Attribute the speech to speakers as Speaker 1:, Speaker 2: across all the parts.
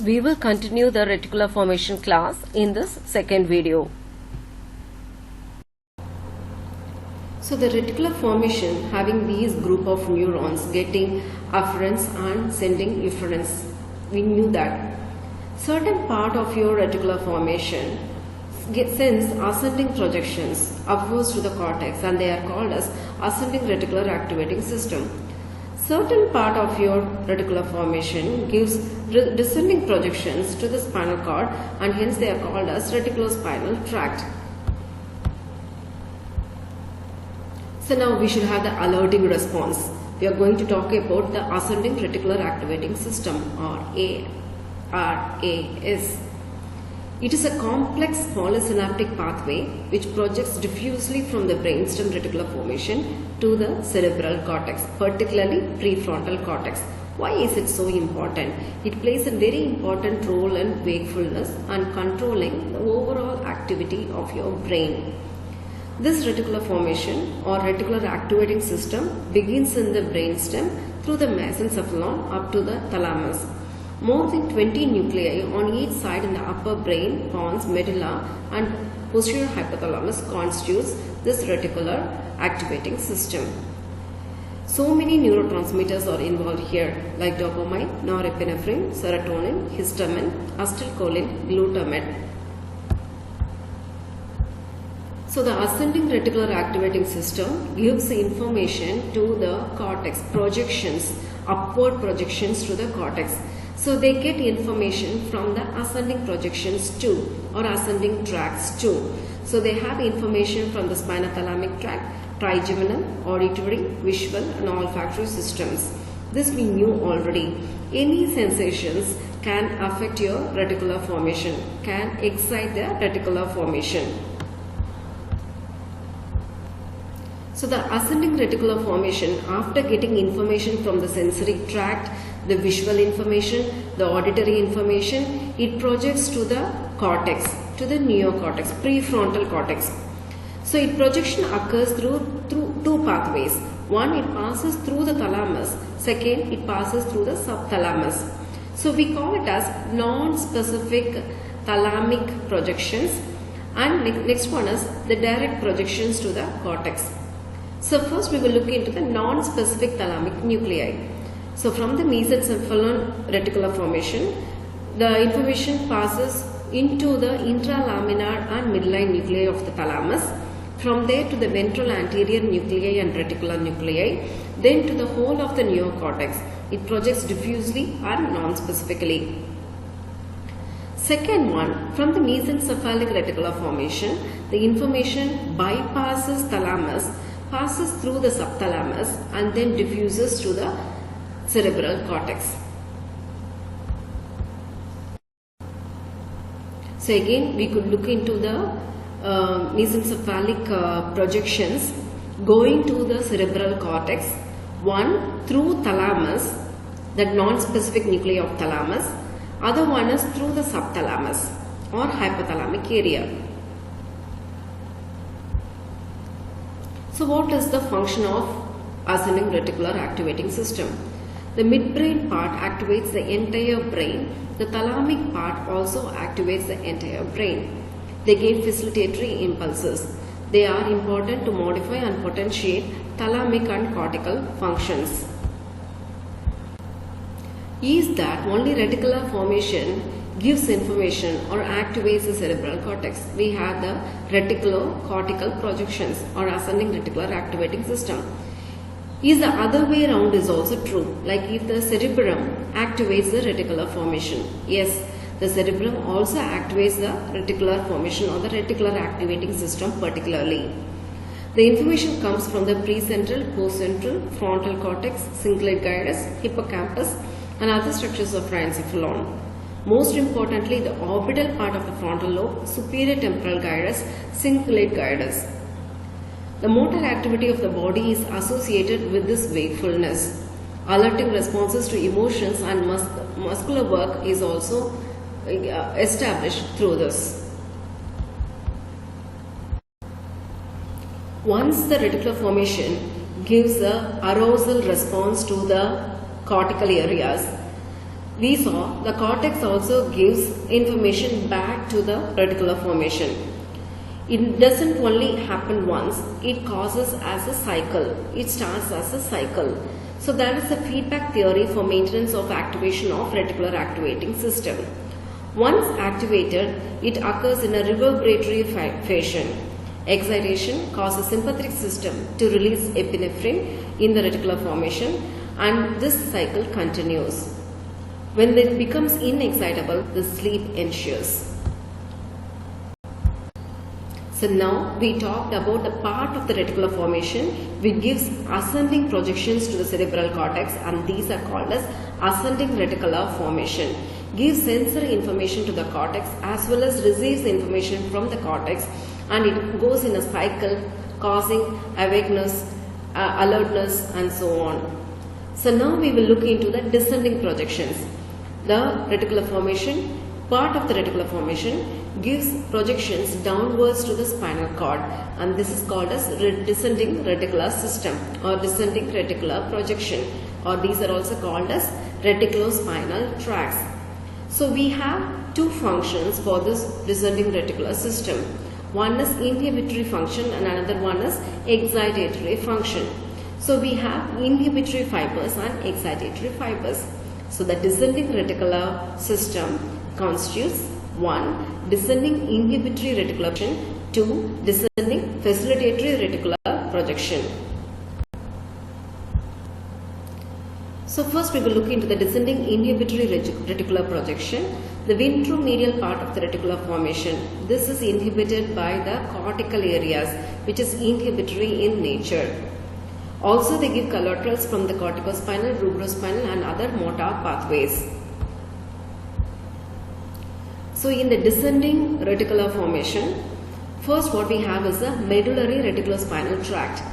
Speaker 1: We will continue the reticular formation class in this second video. So the reticular formation having these group of neurons getting afferents and sending efferents. We knew that. Certain part of your reticular formation sends ascending projections upwards to the cortex, and they are called as ascending reticular activating system. Certain part of your reticular formation gives descending projections to the spinal cord, and hence they are called as reticulospinal tract. So now we should have the alerting response. We are going to talk about the ascending reticular activating system, or ARAS. It is a complex polysynaptic pathway which projects diffusely from the brainstem reticular formation to the cerebral cortex, particularly prefrontal cortex. Why is it so important? It plays a very important role in wakefulness and controlling the overall activity of your brain. This reticular formation or reticular activating system begins in the brainstem through the mesencephalon up to the thalamus. More than 20 nuclei on each side in the upper brain, pons, medulla and posterior hypothalamus constitutes this reticular activating system. So many neurotransmitters are involved here, like dopamine, norepinephrine, serotonin, histamine, acetylcholine, glutamate. So the ascending reticular activating system gives the information to the cortex, projections, upward projections to the cortex. So they get information from the ascending projections too, or ascending tracts too. So they have information from the spinothalamic tract, trigeminal, auditory, visual and olfactory systems. This we knew already. Any sensations can affect your reticular formation, can excite the reticular formation. So the ascending reticular formation, after getting information from the sensory tract, the visual information, the auditory information, it projects to the cortex, to the neocortex, prefrontal cortex. So its projection occurs through two pathways. One, it passes through the thalamus. Second, it passes through the subthalamus. So we call it as non-specific thalamic projections, and next one is the direct projections to the cortex. So first we will look into the non-specific thalamic nuclei. So from the mesencephalon reticular formation, the information passes into the intralaminar and midline nuclei of the thalamus. From there to the ventral anterior nuclei and reticular nuclei, then to the whole of the neocortex. It projects diffusely and non-specifically. Second one, from the mesencephalic reticular formation, the information bypasses thalamus, passes through the subthalamus and then diffuses to the cerebral cortex. So again we could look into the mesencephalic projections going to the cerebral cortex. One through thalamus, that non-specific nuclei of thalamus. Other one is through the subthalamus or hypothalamic area. So what is the function of ascending reticular activating system? The midbrain part activates the entire brain. The thalamic part also activates the entire brain. They give facilitatory impulses. They are important to modify and potentiate thalamic and cortical functions. Is that only reticular formation gives information or activates the cerebral cortex? We have the reticulocortical projections or ascending reticular activating system. Is the other way around is also true, like if the cerebrum activates the reticular formation? Yes, the cerebrum also activates the reticular formation or the reticular activating system particularly. The information comes from the precentral, postcentral, frontal cortex, cingulate gyrus, hippocampus and other structures of braiencephalon. Most importantly, the orbital part of the frontal lobe, superior temporal gyrus, cingulate gyrus. The motor activity of the body is associated with this wakefulness. Alerting responses to emotions and muscular work is also established through this. Once the reticular formation gives a arousal response to the cortical areas, we saw the cortex also gives information back to the reticular formation. It doesn't only happen once, it causes as a cycle. It starts as a cycle. So that is a feedback theory for maintenance of activation of reticular activating system. Once activated, it occurs in a reverberatory fashion. Excitation causes sympathetic system to release epinephrine in the reticular formation, and this cycle continues. When it becomes inexcitable, the sleep ensues. So now we talked about the part of the reticular formation which gives ascending projections to the cerebral cortex, and these are called as ascending reticular formation. Gives sensory information to the cortex as well as receives information from the cortex, and it goes in a cycle causing awakeness, alertness and so on. So now we will look into the descending projections. The reticular formation, part of the reticular formation gives projections downwards to the spinal cord, and this is called as descending reticular system or descending reticular projection, or these are also called as reticulospinal tracts. So we have two functions for this descending reticular system. One is inhibitory function and another one is excitatory function. So we have inhibitory fibers and excitatory fibers. So the descending reticular system constitutes 1. Descending inhibitory reticular projection, 2. Descending facilitatory reticular projection. So first we will look into the descending inhibitory reticular projection. The ventromedial part of the reticular formation. This is inhibited by the cortical areas, which is inhibitory in nature. Also they give collaterals from the corticospinal, rubrospinal and other motor pathways. So in the descending reticular formation, first what we have is a medullary reticulospinal tract.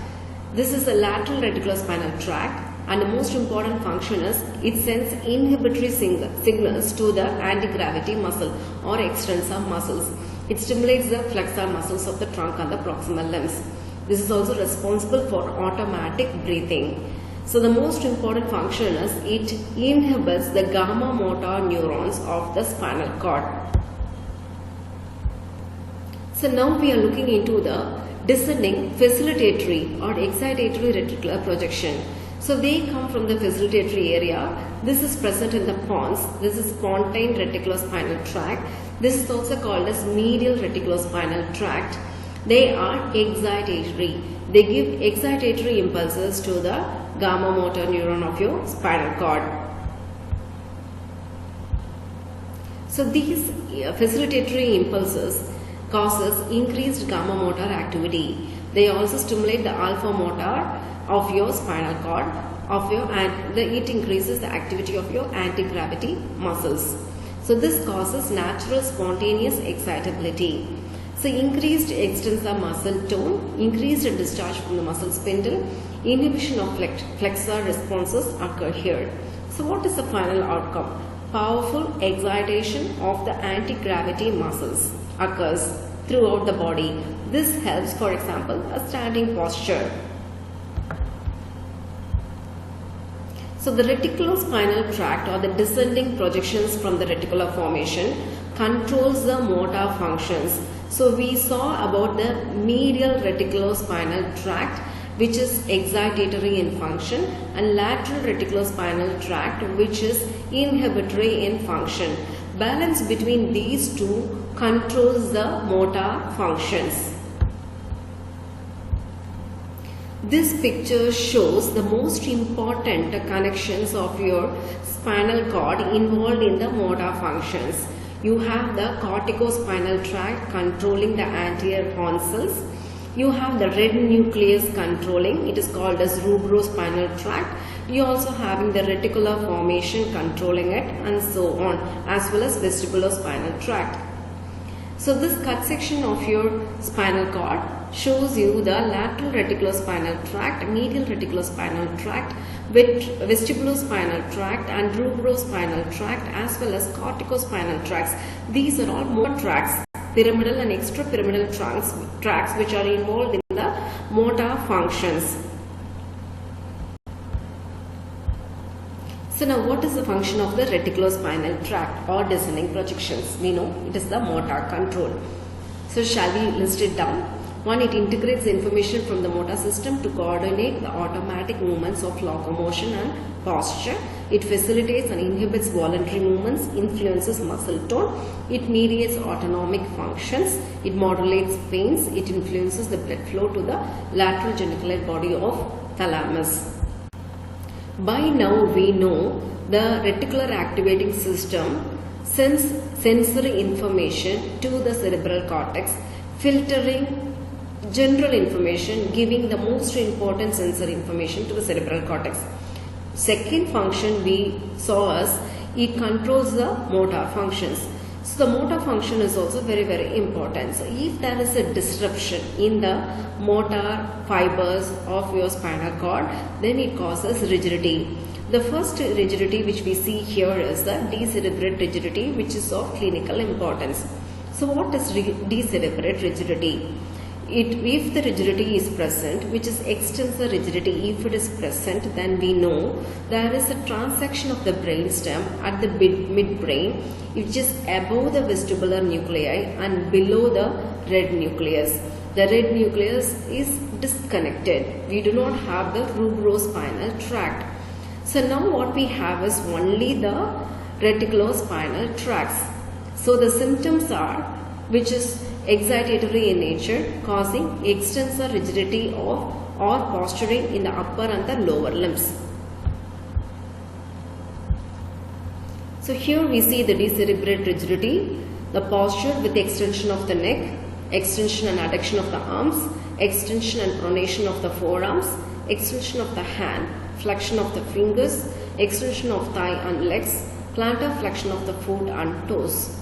Speaker 1: This is a lateral reticulospinal tract, and the most important function is it sends inhibitory signals to the anti-gravity muscle or extensor muscles. It stimulates the flexor muscles of the trunk and the proximal limbs. This is also responsible for automatic breathing. So the most important function is it inhibits the gamma motor neurons of the spinal cord. So now we are looking into the descending facilitatory or excitatory reticular projection. So they come from the facilitatory area. This is present in the pons. This is pontine reticulospinal tract. This is also called as medial reticulospinal tract. They are excitatory. They give excitatory impulses to the gamma motor neuron of your spinal cord. So these facilitatory impulses causes increased gamma motor activity. They also stimulate the alpha motor of your spinal cord, it increases the activity of your anti-gravity muscles. So this causes natural spontaneous excitability. So increased extensor muscle tone, increased discharge from the muscle spindle, inhibition of flexor responses occur here. So what is the final outcome? Powerful excitation of the anti-gravity muscles occurs throughout the body. This helps, for example, a standing posture. So the reticulospinal tract or the descending projections from the reticular formation controls the motor functions. So we saw about the medial reticulospinal tract, which is excitatory in function, and lateral reticulospinal tract, which is inhibitory in function. Balance between these two controls the motor functions. This picture shows the most important connections of your spinal cord involved in the motor functions. You have the corticospinal tract controlling the anterior horn cells. You have the red nucleus controlling, it is called as rubrospinal tract. You also having the reticular formation controlling it, and so on, as well as vestibulospinal tract. So this cut section of your spinal cord shows you the lateral reticulospinal tract, medial reticulospinal tract, vestibulospinal tract and rubrospinal tract, as well as corticospinal tracts. These are all motor tracts, pyramidal and extrapyramidal tracts which are involved in the motor functions. So now what is the function of the reticulospinal tract or descending projections? We know it is the motor control. So shall we list it down? 1. It integrates information from the motor system to coordinate the automatic movements of locomotion and posture. It facilitates and inhibits voluntary movements, influences muscle tone. It mediates autonomic functions. It modulates pains. It influences the blood flow to the lateral geniculate body of thalamus. By now we know the reticular activating system sends sensory information to the cerebral cortex, filtering general information, giving the most important sensory information to the cerebral cortex. Second function we saw as it controls the motor functions. So the motor function is also very important. So if there is a disruption in the motor fibers of your spinal cord, then it causes rigidity. The first rigidity which we see here is the decerebrate rigidity, which is of clinical importance. So what is decerebrate rigidity? If the rigidity is present, which is extensor rigidity, if it is present, then we know there is a transection of the brainstem at the midbrain, which is above the vestibular nuclei and below the red nucleus. The red nucleus is disconnected. We do not have the rubrospinal tract. So now what we have is only the reticulospinal tracts. So the symptoms are, which is excitatory in nature, causing extensor rigidity of or posturing in the upper and the lower limbs. So here we see the decerebrate rigidity, the posture with extension of the neck, extension and adduction of the arms, extension and pronation of the forearms, extension of the hand, flexion of the fingers, extension of thigh and legs, plantar flexion of the foot and toes.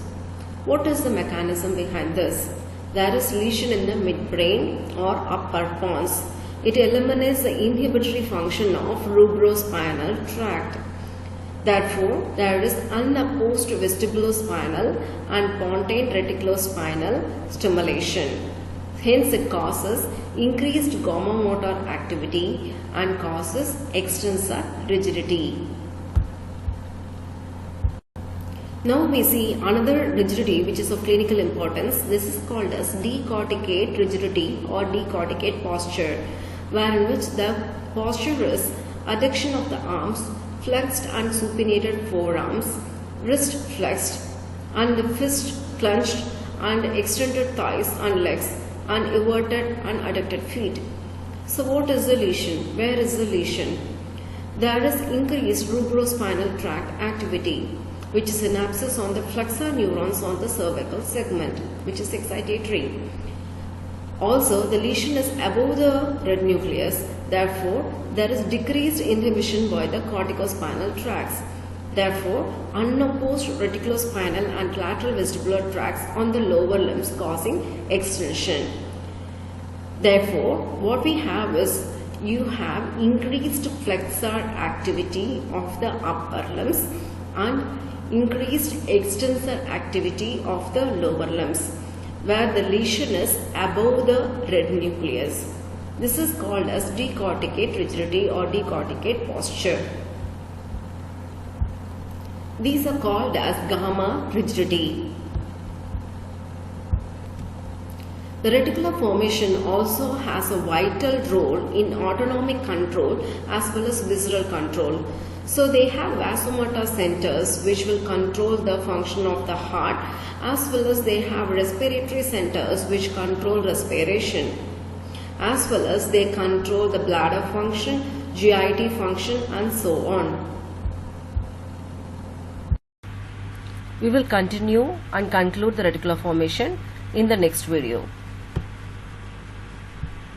Speaker 1: What is the mechanism behind this? There is lesion in the midbrain or upper pons. It eliminates the inhibitory function of rubrospinal tract. Therefore, there is unopposed vestibulospinal and pontine reticulospinal stimulation. Hence, it causes increased gomomotor activity and causes extensor rigidity. Now we see another rigidity which is of clinical importance. This is called as decorticate rigidity or decorticate posture, wherein which the posture is adduction of the arms, flexed and supinated forearms, wrist flexed and the fist clenched and extended thighs and legs and everted and adducted feet. So what is the lesion? Where is the lesion? There is increased rubrospinal tract activity, which is an abscess on the flexor neurons on the cervical segment, which is excitatory. Also, the lesion is above the red nucleus. Therefore, there is decreased inhibition by the corticospinal tracts. Therefore, unopposed reticulospinal and lateral vestibular tracts on the lower limbs causing extension. Therefore, what we have is you have increased flexor activity of the upper limbs and increased extensor activity of the lower limbs, where the lesion is above the red nucleus. This is called as decorticate rigidity or decorticate posture. These are called as gamma rigidity. The reticular formation also has a vital role in autonomic control as well as visceral control. So they have vasomotor centers which will control the function of the heart, as well as they have respiratory centers which control respiration, as well as they control the bladder function, GIT function and so on. We will continue and conclude the reticular formation in the next video.